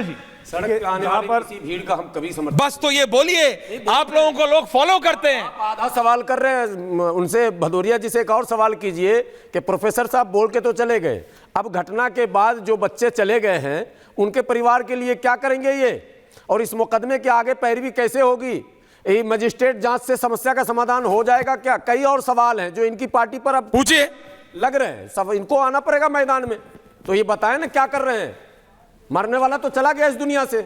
आचार्य जी, सड़क पे आने वाली किसी भीड़ का हम कभी समर्थन। बस तो ये बोलिए, आप लोगों को लोग फॉलो करते हैं। आधा सवाल कर रहे हैं उनसे, भदौरिया जी से एक और सवाल कीजिए कि प्रोफेसर साहब बोल के तो चले गए, अब घटना के बाद जो बच्चे चले गए हैं उनके परिवार के लिए क्या करेंगे ये, और इस मुकदमे के आगे पैरवी कैसे होगी? ये मजिस्ट्रेट जांच से समस्या का समाधान हो जाएगा क्या? कई और सवाल हैं जो इनकी पार्टी पर अब पूछिए, लग रहे हैं, सब इनको आना पड़ेगा मैदान में। तो ये बताएं ना क्या कर रहे हैं। मरने वाला तो चला गया इस दुनिया से,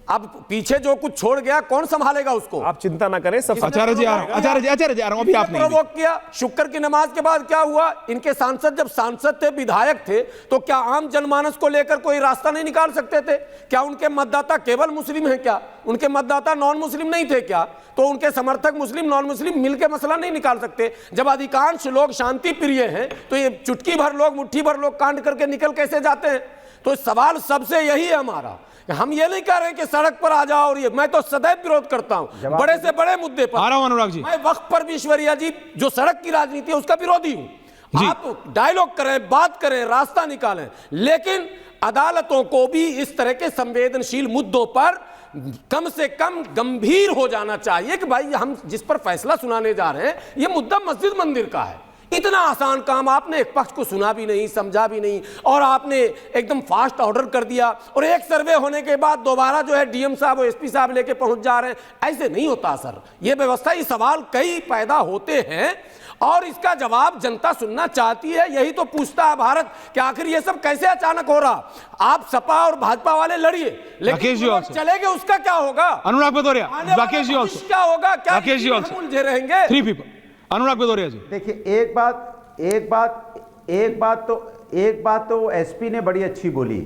अब पीछे जो कुछ छोड़ गया कौन संभालेगा उसको? आप चिंता ना करें, सब आचार्य जी आ रहा हूं, आचार्य जी आ रहा हूं, अभी आपने प्रोवोक किया। शुक्र की नमाज के बाद क्या हुआ? इनके सांसद जब सांसद थे, विधायक थे, तो क्या आम जनमानस को लेकर कोई रास्ता नहीं निकाल सकते थे? क्या उनके मतदाता केवल मुस्लिम हैं क्या? उनके मतदाता नॉन मुस्लिम नहीं थे क्या? तो उनके समर्थक मुस्लिम नॉन मुस्लिम मिलकर मसला नहीं निकाल सकते? जब अधिकांश लोग शांति प्रिय हैं तो ये चुटकी भर लोग, मुट्ठी भर लोग कांड करके निकल कैसे जाते हैं? तो सवाल सबसे यही है हमारा, हम ये नहीं कह रहे कि सड़क पर आ जाओ, और ये मैं तो सदैव विरोध करता हूं बड़े से बड़े मुद्दे पर। आ रहा हूं अनुराग जी, मैं वक्फ पर भी ईश्वरिया जी जो सड़क की राजनीति है उसका विरोधी हूं। आप डायलॉग करें, बात करें, रास्ता निकालें, लेकिन अदालतों को भी इस तरह के संवेदनशील मुद्दों पर कम से कम गंभीर हो जाना चाहिए कि भाई हम जिस पर फैसला सुनाने जा रहे हैं ये मुद्दा मस्जिद मंदिर का है। इतना आसान काम आपने एक पक्ष को सुना भी नहीं, समझा भी नहीं, और आपने एकदम फास्ट ऑर्डर कर दिया, और एक सर्वे होने के बाद दोबारा जो है डीएम साहब और एसपी साहब लेके पहुंच जा रहे हैं। ऐसे नहीं होता सर, ये व्यवस्था, ये सवाल कई पैदा होते हैं और इसका जवाब जनता सुनना चाहती है। यही तो पूछता है भारत कि आखिर ये सब कैसे अचानक हो रहा? आप सपा और भाजपा वाले लड़िए, लेकिन चले गए, उसका क्या होगा? अनुराग भदौरिया, राकेश जी ऑल्सो, क्या होगा? क्या राकेश जी ऑल्सो उलझे रहेंगे? 3 पीपल, अनुराग भदौरिया जी। देखिए, एक बात तो एसपी ने बड़ी अच्छी बोली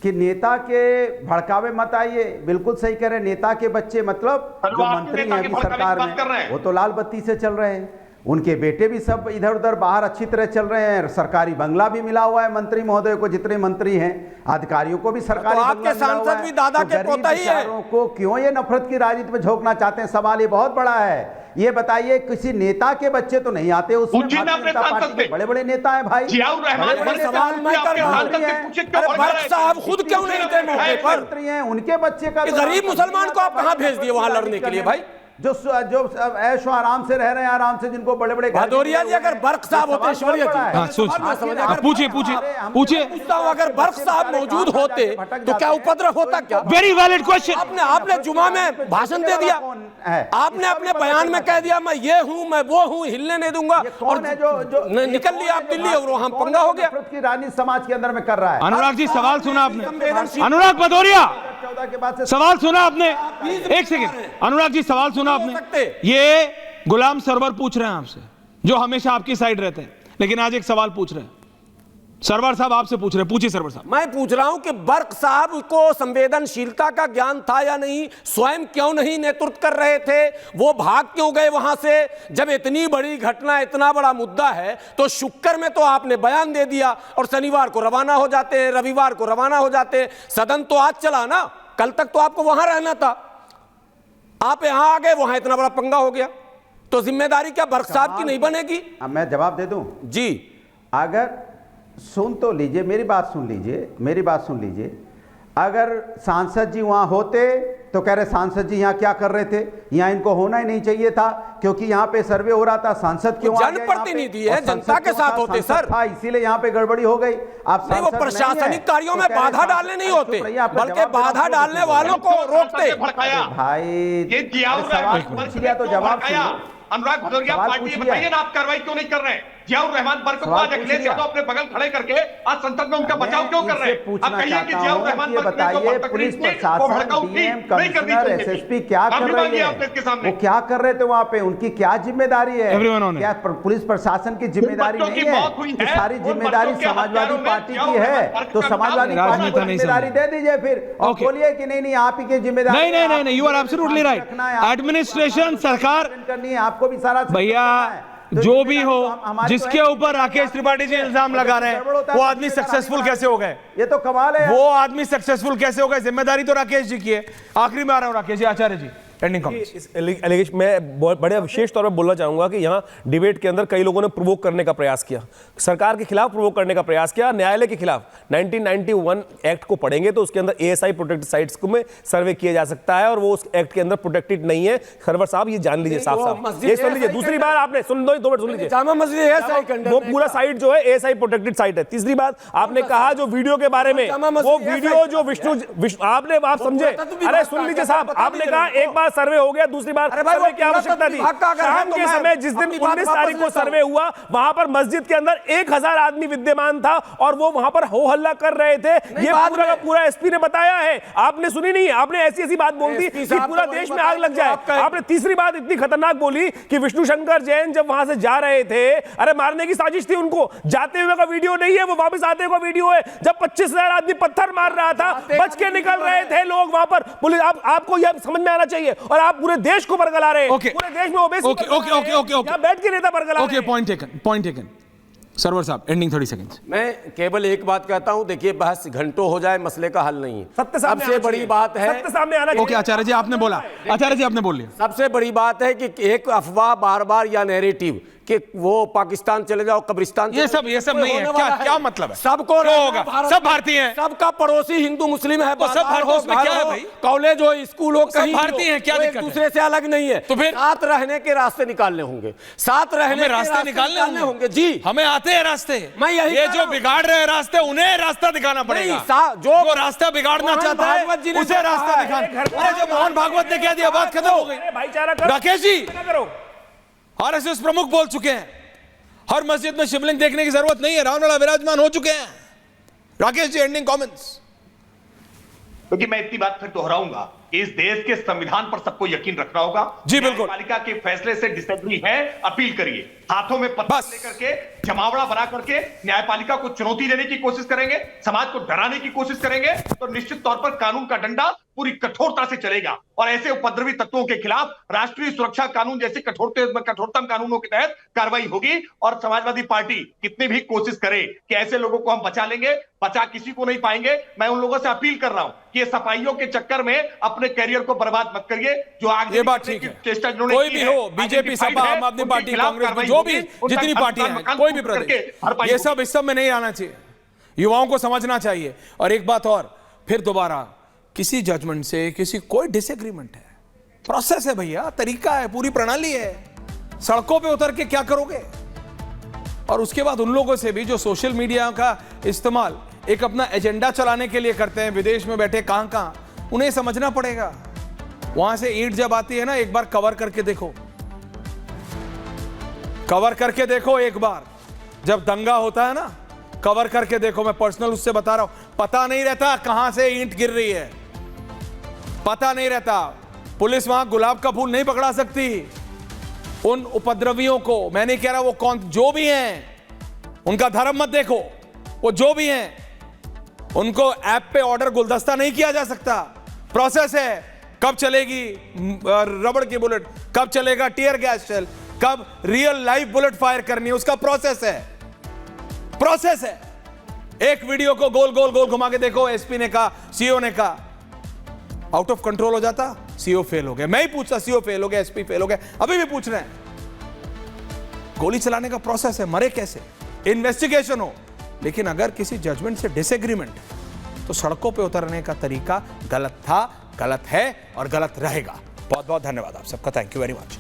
कि नेता के भड़कावे मत आइए। बिल्कुल सही कह रहे हैं, नेता के बच्चे मतलब जो मंत्री हैं अभी सरकार में वो तो लाल बत्ती से चल रहे हैं, उनके बेटे भी सब इधर उधर बाहर अच्छी तरह चल रहे हैं, सरकारी बंगला भी मिला हुआ है मंत्री महोदय को, जितने मंत्री हैं अधिकारियों को भी सरकारी तो आपके सांसद भी दादा के पोता ही है। को क्यों ये नफरत की राजनीति में झोंकना चाहते हैं? सवाल ये बहुत बड़ा है। ये बताइए, किसी नेता के बच्चे तो नहीं आते उसमें, बड़े बड़े नेता हैं भाई। सवाल मैं कर रहा हूं, साहब खुद क्यों नहीं थे मौके पर? मंत्री हैं, उनके बच्चे का गरीब मुसलमान को आप कहां भेज दिए वहां लड़ने के लिए भाई? जो ऐशो आराम से रह रहे हैं, आराम से, जिनको बड़े बड़े भदौरिया जी अगर बर्क साहब होते, ईश्वरिया जी पूछिए पूछता हूं, अगर बर्क साहब मौजूद होते तो क्या उपद्रव होता? क्या? Very valid question. आपने जुमा में भाषण दे दिया, आपने अपने बयान में कह दिया मैं ये हूं, मैं वो हूं, हिलने नहीं दूंगा, और निकल लिया आप दिल्ली और वहां पंगा हो गया। राजनीति समाज के अंदर में कर रहा है। अनुराग जी सवाल सुना आपने? अनुराग भदौरिया सवाल सुना आपने? एक सेकंड, अनुराग जी सवाल सुना आपने? ये गुलाम सरवर पूछ रहे हैं आपसे, जो हमेशा आपकी साइड रहते हैं, लेकिन आज एक सवाल पूछ रहे हैं। सरवर साहब आपसे पूछ रहे हैं, पूछिए सरवर साहब। मैं पूछ रहा हूं कि बर्क साहब को संवेदनशीलता का ज्ञान था या नहीं? स्वयं क्यों नहीं नेतृत्व कर रहे थे? वो भाग क्यों गए वहां से? जब इतनी बड़ी घटना, इतना बड़ा मुद्दा है तो शुक्र में तो आपने बयान दे दिया और शनिवार को रवाना हो जाते हैं, रविवार को रवाना हो जाते हैं। सदन तो आज चला ना, कल तक तो आपको वहां रहना था, आप यहां आ गए, वहां इतना बड़ा पंगा हो गया। तो जिम्मेदारी क्या बर्क साहब की नहीं बनेगी? अब मैं जवाब दे दूं जी? अगर सुन तो लीजिए, मेरी बात सुन लीजिए। अगर सांसद जी वहां होते तो कह रहे सांसद जी यहाँ क्या कर रहे थे? यहाँ इनको होना ही नहीं चाहिए था, क्योंकि यहाँ पे सर्वे हो रहा था। सांसद क्यों? जनप्रतिनिधि है, जनता के साथ होते सर, था, इसीलिए यहाँ पे गड़बड़ी हो गई। आप नहीं, वो प्रशासनिक कार्यों में बाधा डालने नहीं होते, बल्कि बाधा डालने वालों को रोकते। भाई सवाल पूछ लिया तो जवाब अनुराग भदौरिया पार्टी बताइए ना, आप कार्रवाई क्यों नहीं कर रहे हैं? जियाउर रहमान बर्क को आज अखिलेश यादव अपने बगल खड़े करके आज संसद में उनका बचाव क्यों कर रहे हैं? आप कहिए कि जियाउर रहमान बर्क पुलिस प्रशासन, डीएम, कमिश्नर, एसएसपी क्या कर रहे हैं? वो क्या कर रहे थे वहां पे? उनकी क्या जिम्मेदारी है? क्या पुलिस प्रशासन की जिम्मेदारी नहीं है? तो सारी जिम्मेदारी समाजवादी पार्टी की है, तो समाजवादी पार्टी को जिम्मेदारी दे दीजिए फिर, और बोलिए कि नहीं आप ही की जिम्मेदारी। नहीं, you are absolutely right. Administration, सरकार करनी है, आपको भी सारा भैया जो भी हो, जिसके ऊपर राकेश त्रिपाठी जी इल्जाम लगा रहे हैं, वो आदमी सक्सेसफुल कैसे हो गए? ये तो कमाल है। वो आदमी सक्सेसफुल कैसे हो गए? जिम्मेदारी तो राकेश जी की है। आखिरी में आ रहा हूं राकेश जी, आचार्य जी। Ending comments. इस एलिगेशन में बहुत बड़े विशेष तौर पर बोलना चाहूंगा कि यहाँ डिबेट के अंदर कई लोगों ने प्रोवोक करने का प्रयास किया, सरकार के खिलाफ प्रोवोक करने का प्रयास किया, न्यायालय के खिलाफ। 1991 एक्ट को पढ़ेंगे तो उसके अंदर एएसआई प्रोटेक्टेड साइट्स में सर्वे किया जा सकता है और वो उस एक्ट के अंदर प्रोटेक्टेड नहीं है। खरवर साहब ये जान लीजिए साफ साफ, ये सुन लीजिए। दूसरी बात आपने सुन 2 मिनट सुन लीजिए, जामा मस्जिद एएसआई वो पूरा साइट जो है एएसआई प्रोटेक्टेड साइट है। तीसरी बात आपने कहा जो वीडियो के बारे में, वो वीडियो जो विष्णु आपने आप समझे, अरे सुन लीजिए साहब, आपने कहा एक बार सर्वे हो गया, दूसरी बार सर्वे की आवश्यकता थी। शाम के समय जिस दिन 19 तारीख को सर्वे हुआ वहां पर मस्जिद के अंदर 1000 आदमी विद्यमान था और वो वहां पर हो हल्ला कर रहे थे। ये पूरा का पूरा एसपी ने बताया है, आपने सुनी नहीं। आपने ऐसी बात बोल दी कि पूरा देश में आग लग जाए। आपने तीसरी बात इतनी खतरनाक बोली कि विष्णु शंकर जैन जब वहां से जा रहे थे, अरे मारने की साजिश थी उनको, जाते हुए का वीडियो नहीं है, वो वापस आते हुए का वीडियो है। जब 25,000 आदमी पत्थर मार रहा था, बच के निकल रहे थे लोग वहां पर। पुलिस आपको यह समझ में आना चाहिए। और आप पूरे देश को बरगला रहे हैं, पूरे देश में ओबेसी ओके बैठ के नेता बरगला रहे हैं। Okay, point taken. सरवर साहब एंडिंग 30 सेकंड्स। मैं केवल एक बात कहता हूं, देखिए बहस घंटों हो जाए मसले का हल नहीं है। सत्य सामने सबसे बड़ी बात है, सत्य सामने आना चाहिए। ओके आचार्य जी आपने बोला, आचार्य जी आपने बोल लिया। सबसे बड़ी बात है कि एक अफवाह बार बार या नैरेटिव कि वो पाकिस्तान चले जाओ, कब्रिस्तान ये सब नहीं है। क्या मतलब है? सबको होगा, सब भारतीय हैं, सबका पड़ोसी हिंदू मुस्लिम है, तो सब भारतीय उसमें क्या है भाई? कॉलेज हो, स्कूल हो, कहीं भारतीय हैं, क्या एक दिक्कत है? दूसरे से अलग नहीं है। तो फिर साथ रहने के रास्ते निकालने होंगे, साथ रहने के रास्ते निकालने होंगे। जी हमें आते हैं रास्ते। मैं यही ये जो बिगाड़ रहे रास्ते उन्हें रास्ता दिखाना पड़ेगा। जो रास्ता बिगाड़ना चाहता है उसे रास्ता दिखाना। अरे जो मोहन भागवत ने कह दिया, बात खत्म हो गई। राकेश जी आरएसएस प्रमुख बोल चुके हैं, हर मस्जिद में शिवलिंग देखने की जरूरत नहीं है, रावणलला विराजमान हो चुके हैं। Rakesh ji ending comments. क्योंकि मैं इतनी बात फिर दोहराऊंगा कि इस देश के संविधान पर सबको यकीन रखना होगा। जी बिल्कुल। न्यायपालिका के फैसले से डिसएग्री है, अपील करिए। हाथों में पत्थर लेकर के, जमावड़ा बना करके न्यायपालिका को चुनौती देने की कोशिश करेंगे, समाज को डराने की कोशिश करेंगे, तो निश्चित तौर पर कानून का डंडा पूरी कठोरता से चलेगा। और ऐसे उपद्रवी तत्वों के खिलाफ राष्ट्रीय सुरक्षा कानून जैसे कठोरतम कानूनों के तहत कार्रवाई होगी। और समाजवादी पार्टी कितनी भी कोशिश करे कि ऐसे लोगों को हम बचा लेंगे, बचा किसी को नहीं पाएंगे। मैं उन लोगों से अपील कर रहा हूं कि ये सफाइयों के चक्कर में अपने कैरियर को बर्बाद मत करिए। जो आगे ये बात ठीक है, कोई भी हो, बीजेपी, सपा, आम आदमी पार्टी, कांग्रेस, जो भी जितनी पार्टियां हैं, कोई भी प्रदेश, ये सब इस सब में नहीं आना चाहिए। युवाओं को समझना चाहिए। और एक बात और, फिर दोबारा किसी जजमेंट से किसी कोई डिसएग्रीमेंट है, प्रोसेस है भैया, तरीका है, पूरी प्रणाली है। सड़कों पे उतर के क्या करोगे? और उसके बाद उन लोगों से भी जो सोशल मीडिया का इस्तेमाल एक अपना एजेंडा चलाने के लिए करते हैं, विदेश में बैठे कहां, उन्हें समझना पड़ेगा। वहां से ईंट जब आती है ना, एक बार कवर करके देखो, कवर करके देखो एक बार। जब दंगा होता है ना, कवर करके देखो। मैं पर्सनल उससे बता रहा हूं, पता नहीं रहता कहां से ईंट गिर रही है, पता नहीं रहता। पुलिस वहां गुलाब का फूल नहीं पकड़ा सकती। उन उपद्रवियों को मैं नहीं कह रहा वो कौन जो भी हैं, उनका धर्म मत देखो, वो जो भी हैं उनको ऐप पे ऑर्डर गुलदस्ता नहीं किया जा सकता। प्रोसेस है, कब चलेगी रबड़ की बुलेट, कब चलेगा टीयर गैस शेल, कब रियल लाइव बुलेट फायर करनी है, उसका प्रोसेस है, प्रोसेस है। एक वीडियो को गोल गोल गोल घुमा के देखो, एसपी ने कहा, सीओ ने कहा, आउट ऑफ कंट्रोल हो जाता, सीओ फेल हो गया। मैं ही पूछता, सीओ फेल हो गया, एसपी फेल हो गया, अभी भी पूछ रहे हैं। गोली चलाने का प्रोसेस है, मरे कैसे, इन्वेस्टिगेशन हो। लेकिन अगर किसी जजमेंट से डिसएग्रीमेंट, तो सड़कों पे उतरने का तरीका गलत था, गलत है और गलत रहेगा। बहुत बहुत धन्यवाद आप सबका, थैंक यू वेरी मच।